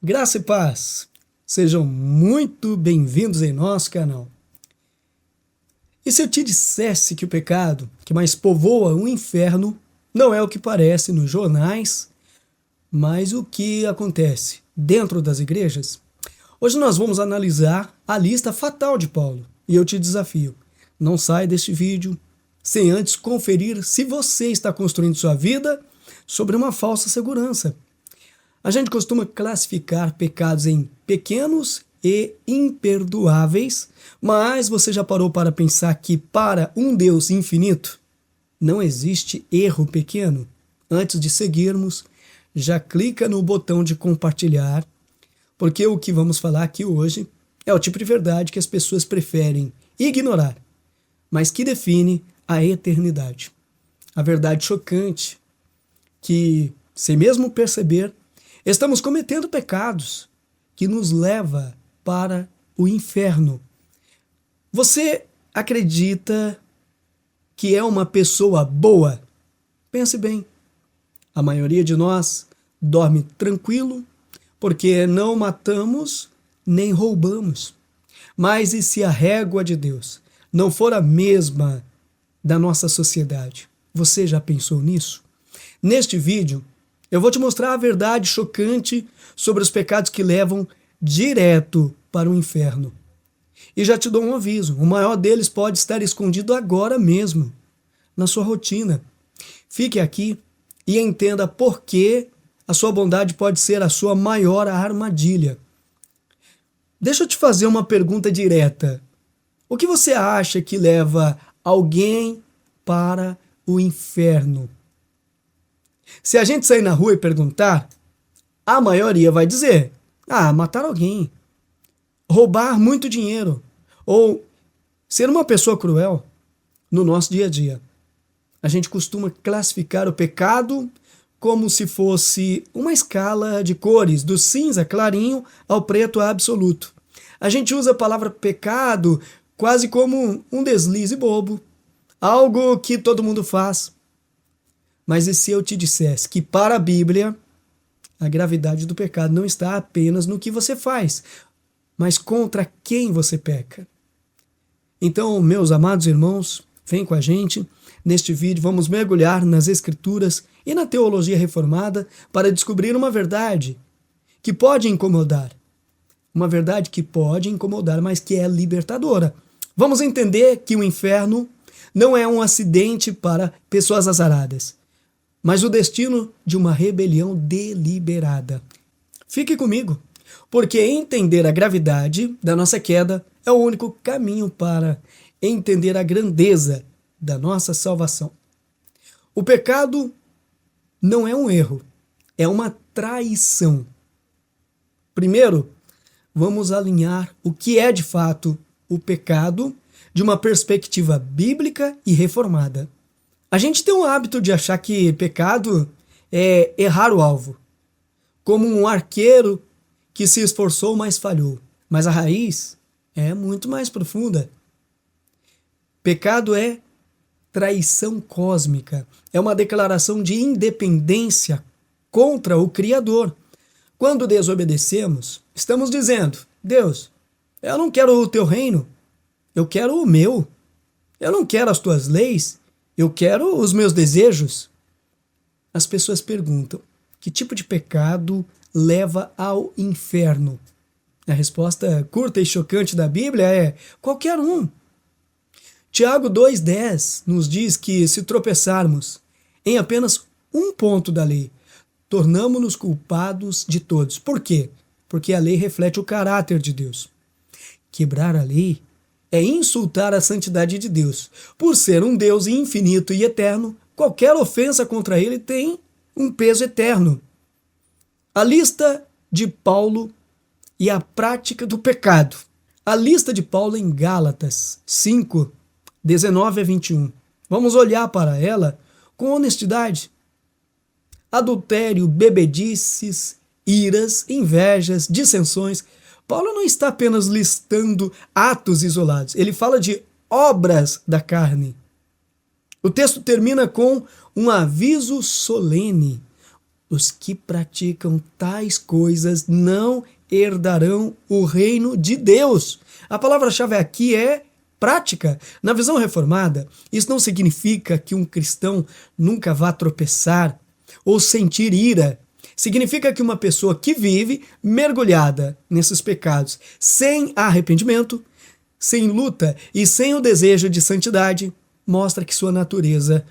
Graça e paz, sejam muito bem-vindos em nosso canal. E se eu te dissesse que o pecado que mais povoa o inferno não é o que parece nos jornais, mas o que acontece dentro das igrejas? Hoje nós vamos analisar a lista fatal de Paulo e eu te desafio, não sai deste vídeo sem antes conferir se você está construindo sua vida sobre uma falsa segurança. A gente costuma classificar pecados em pequenos e imperdoáveis, mas você já parou para pensar que para um Deus infinito não existe erro pequeno? Antes de seguirmos, já clica no botão de compartilhar, porque o que vamos falar aqui hoje é o tipo de verdade que as pessoas preferem ignorar, mas que define a eternidade. A verdade chocante que, sem mesmo perceber, estamos cometendo pecados que nos leva para o inferno. Você acredita que é uma pessoa boa? Pense bem. A maioria de nós dorme tranquilo porque não matamos nem roubamos. Mas e se a régua de Deus não for a mesma da nossa sociedade? Você já pensou nisso? Neste vídeo, eu vou te mostrar a verdade chocante sobre os pecados que levam direto para o inferno. E já te dou um aviso, o maior deles pode estar escondido agora mesmo, na sua rotina. Fique aqui e entenda por que a sua bondade pode ser a sua maior armadilha. Deixa eu te fazer uma pergunta direta. O que você acha que leva alguém para o inferno? Se a gente sair na rua e perguntar, a maioria vai dizer: matar alguém, roubar muito dinheiro, ou ser uma pessoa cruel. No nosso dia a dia, a gente costuma classificar o pecado como se fosse uma escala de cores, do cinza clarinho ao preto absoluto. A gente usa a palavra pecado quase como um deslize bobo, algo que todo mundo faz. Mas e se eu te dissesse que para a Bíblia, a gravidade do pecado não está apenas no que você faz, mas contra quem você peca? Então, meus amados irmãos, vem com a gente. Neste vídeo vamos mergulhar nas Escrituras e na teologia reformada para descobrir uma verdade que pode incomodar. Uma verdade que pode incomodar, mas que é libertadora. Vamos entender que o inferno não é um acidente para pessoas azaradas, mas o destino de uma rebelião deliberada. Fique comigo, porque entender a gravidade da nossa queda é o único caminho para entender a grandeza da nossa salvação. O pecado não é um erro, é uma traição. Primeiro, vamos alinhar o que é de fato o pecado de uma perspectiva bíblica e reformada. A gente tem o hábito de achar que pecado é errar o alvo, como um arqueiro que se esforçou, mas falhou. Mas a raiz é muito mais profunda. Pecado é traição cósmica, é uma declaração de independência contra o Criador. Quando desobedecemos, estamos dizendo: Deus, eu não quero o teu reino, eu quero o meu. Eu não quero as tuas leis, eu quero os meus desejos. As pessoas perguntam: que tipo de pecado leva ao inferno? A resposta curta e chocante da Bíblia é: qualquer um. Tiago 2,10 nos diz que se tropeçarmos em apenas um ponto da lei, tornamo-nos culpados de todos. Por quê? Porque a lei reflete o caráter de Deus. Quebrar a lei é insultar a santidade de Deus. Por ser um Deus infinito e eterno, qualquer ofensa contra ele tem um peso eterno. A lista de Paulo e a prática do pecado. A lista de Paulo em Gálatas 5, 19 a 21. Vamos olhar para ela com honestidade. Adultério, bebedices, iras, invejas, dissensões. Paulo não está apenas listando atos isolados, ele fala de obras da carne. O texto termina com um aviso solene, os que praticam tais coisas não herdarão o reino de Deus. A palavra-chave aqui é prática. Na visão reformada, isso não significa que um cristão nunca vá tropeçar ou sentir ira. Significa que uma pessoa que vive mergulhada nesses pecados, sem arrependimento, sem luta e sem o desejo de santidade, mostra que sua natureza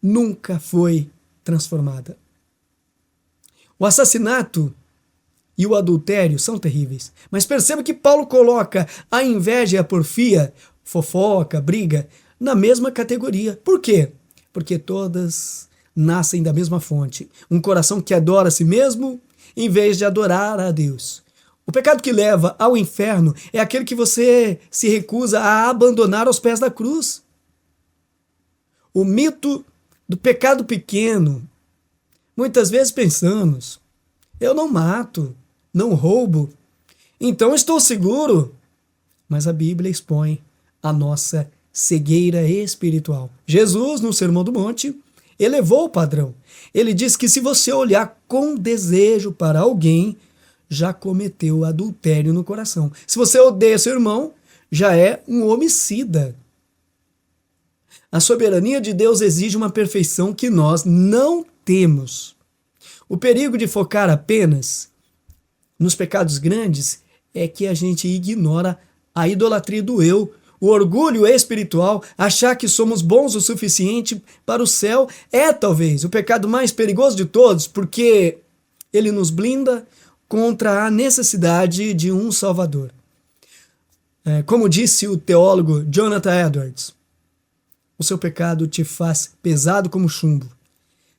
nunca foi transformada. O assassinato e o adultério são terríveis, mas perceba que Paulo coloca a inveja e a porfia, fofoca, briga, na mesma categoria. Por quê? Porque todas nascem da mesma fonte. Um coração que adora a si mesmo em vez de adorar a Deus. O pecado que leva ao inferno é aquele que você se recusa a abandonar aos pés da cruz. O mito do pecado pequeno. Muitas vezes pensamos, eu não mato, não roubo, então estou seguro. Mas a Bíblia expõe a nossa cegueira espiritual. Jesus, no Sermão do Monte, elevou o padrão. Ele diz que se você olhar com desejo para alguém, já cometeu adultério no coração. Se você odeia seu irmão, já é um homicida. A soberania de Deus exige uma perfeição que nós não temos. O perigo de focar apenas nos pecados grandes é que a gente ignora a idolatria do eu, o orgulho espiritual. Achar que somos bons o suficiente para o céu é talvez o pecado mais perigoso de todos, porque ele nos blinda contra a necessidade de um Salvador. Como disse o teólogo Jonathan Edwards, o seu pecado te faz pesado como chumbo.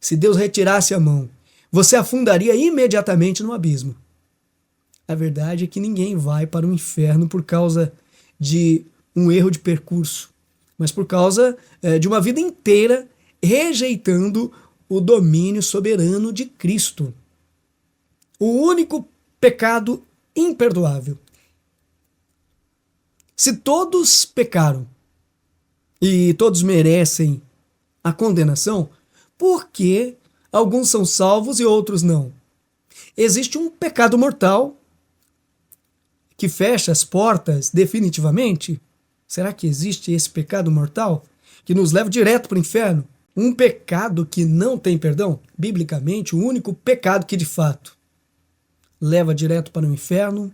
Se Deus retirasse a mão, você afundaria imediatamente no abismo. A verdade é que ninguém vai para o inferno por causa de um erro de percurso, mas por causa de uma vida inteira rejeitando o domínio soberano de Cristo. O único pecado imperdoável. Se todos pecaram e todos merecem a condenação, por que alguns são salvos e outros não? Existe um pecado mortal que fecha as portas definitivamente? Será que existe esse pecado mortal que nos leva direto para o inferno? Um pecado que não tem perdão? Biblicamente, o único pecado que de fato leva direto para o inferno,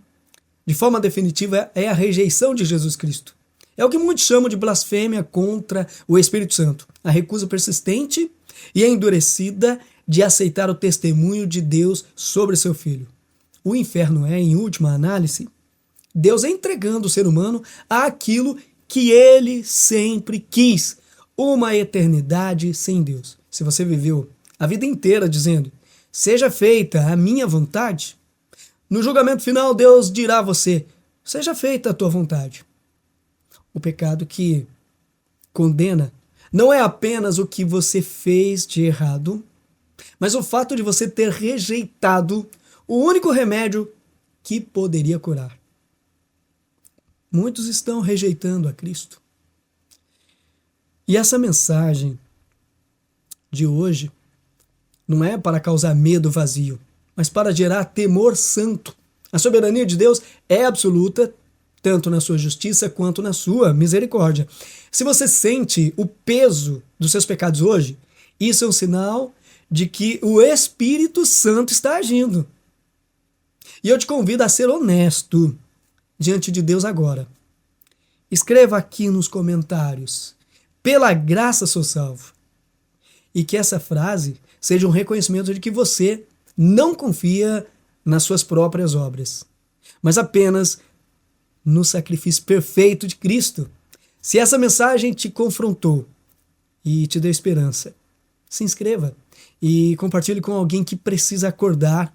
de forma definitiva, é a rejeição de Jesus Cristo. É o que muitos chamam de blasfêmia contra o Espírito Santo. A recusa persistente e endurecida de aceitar o testemunho de Deus sobre seu Filho. O inferno é, em última análise, Deus entregando o ser humano àquilo que ele sempre quis, uma eternidade sem Deus. Se você viveu a vida inteira dizendo, seja feita a minha vontade, no julgamento final Deus dirá a você, seja feita a tua vontade. O pecado que condena não é apenas o que você fez de errado, mas o fato de você ter rejeitado o único remédio que poderia curar. Muitos estão rejeitando a Cristo. E essa mensagem de hoje não é para causar medo vazio, mas para gerar temor santo. A soberania de Deus é absoluta, tanto na sua justiça quanto na sua misericórdia. Se você sente o peso dos seus pecados hoje, isso é um sinal de que o Espírito Santo está agindo. E eu te convido a ser honesto diante de Deus agora. Escreva aqui nos comentários, pela graça sou salvo. E que essa frase seja um reconhecimento de que você não confia nas suas próprias obras, mas apenas no sacrifício perfeito de Cristo. Se essa mensagem te confrontou e te deu esperança, se inscreva e compartilhe com alguém que precisa acordar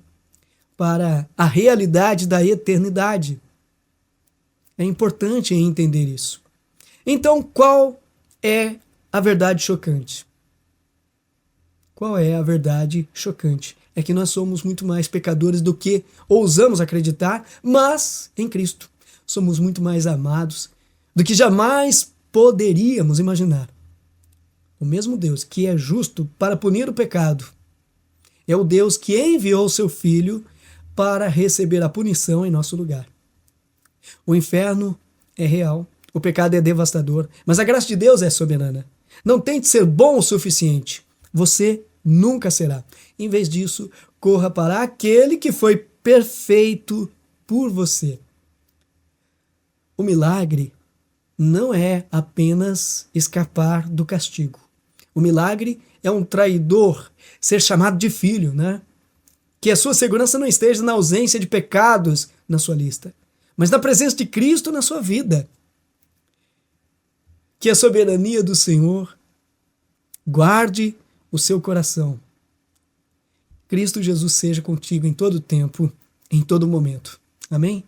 para a realidade da eternidade. É importante entender isso. Então, qual é a verdade chocante? Qual é a verdade chocante? É que nós somos muito mais pecadores do que ousamos acreditar, mas em Cristo somos muito mais amados do que jamais poderíamos imaginar. O mesmo Deus que é justo para punir o pecado É o Deus que enviou seu Filho para receber a punição em nosso lugar. O inferno é real, o pecado é devastador, mas a graça de Deus é soberana. Não tente ser bom o suficiente. Você nunca será. Em vez disso, corra para aquele que foi perfeito por você. O milagre não é apenas escapar do castigo. O milagre é um traidor ser chamado de filho, né? Que a sua segurança não esteja na ausência de pecados na sua lista, mas na presença de Cristo na sua vida. Que a soberania do Senhor guarde o seu coração. Cristo Jesus seja contigo em todo tempo, em todo momento. Amém?